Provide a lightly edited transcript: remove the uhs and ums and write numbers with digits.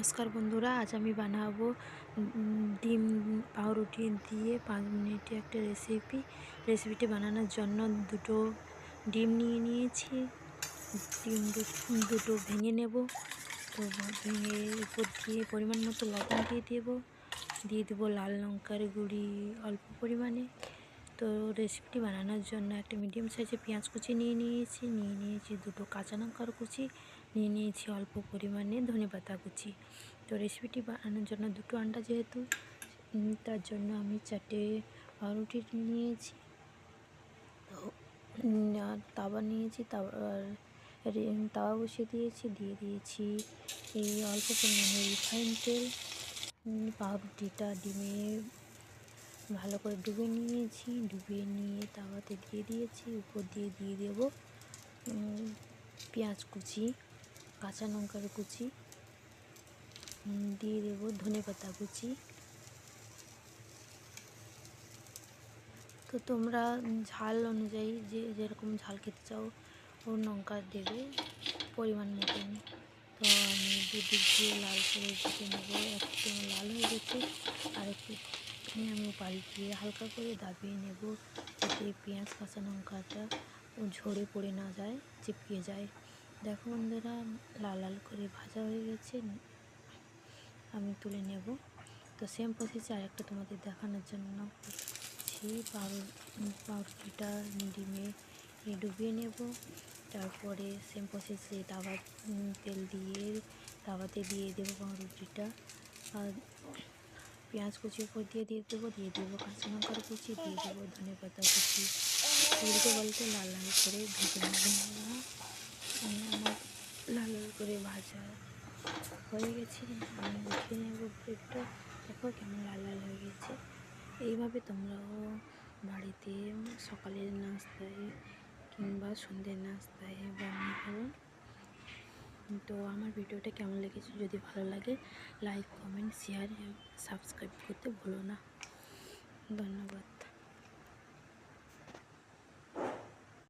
নমস্কার বন্ধুরা, আজ আমি বানাবো ডিম পাউরুটি দিয়ে 5 মিনিটে একটা রেসিপিটি বানানোর জন্য দুটো ডিম নিয়ে নিয়েছি। ডিম দুটো ভেঙে নেব। তো ভেঙে উপর দিয়ে পরিমাণ মতো লবণ দিয়ে দেবো লাল লঙ্কার গুঁড়ি অল্প পরিমাণে। তো রেসিপিটি বানানোর জন্য একটা মিডিয়াম সাইজের পেঁয়াজ কুচি নিয়ে নিয়েছি দুটো কাঁচা লঙ্কার কুচি, নিয়ে নিয়েছি অল্প পরিমাণে ধনেপাতা কুচি। তো রেসিপিটি বানানোর জন্য দুটো আন্ডা যেহেতু, তার জন্য আমি 4টে পাউরুটি নিয়েছি। তো তাওয়া নিয়েছি, তাওয়া বসিয়ে দিয়ে দিয়েছি এই অল্প পরিমাণে রিফাইন তেল। পাউরুটিটা ডিমে ভালো করে ডুবিয়ে নিয়ে তাওয়াতে দিয়ে দিয়েছি। উপর দিয়ে দেব পেঁয়াজ কুচি, কাঁচা লঙ্কার কুচি, দিয়ে দেব ধনেপাতা কুচি। তো তোমরা ঝাল অনুযায়ী যেরকম ঝাল খেতে চাও ওর লঙ্কা দেবে পরিমাণ মতন। তো আমি দুদিক দিয়ে লাল করে ভেজে নেব। একটু লাল হয়ে গেছে, আর একটু আমি পাল্টিয়ে হালকা করে দাবিয়ে নেব, যাতে পেঁয়াজ কাঁচা লঙ্কাটা ঝরে পড়ে না যায়, চিপকে যায়। দেখো বন্ধুরা, লাল লাল করে ভাজা হয়ে গেছে, আমি তুলে নেব। তো সেম প্রসেসে আরেকটা তোমাদের দেখানোর জন্য করছি। পাউরুটিটা ডিমে ডুবিয়ে নেব। তারপরে সেম প্রসেসে তাওয়াতে দিয়ে দেবো পাউরুটিটা, আর পেঁয়াজ কুচি উপর দিয়ে দেবো কাঁচা লঙ্কার কুচি, দিয়ে দেবো ধনেপাতা কুচি। বলতে লাল লাল করে ভেজে নেব। আমার লাল লাল করে ভাজা হয়ে গেছে, আমি উঠিয়ে নেব প্লেটটা। দেখো কেমন লাল লাল হয়ে গেছে। এইভাবে তোমরাও বাড়িতে সকালের নাস্তায় কিংবা সন্ধ্যের নাস্তায় বানিয়ে ফেলো। তো আমার ভিডিওটা কেমন লেগেছে, যদি ভালো লাগে লাইক, কমেন্ট, শেয়ার, সাবস্ক্রাইব করতে ভুলো না। ধন্যবাদ।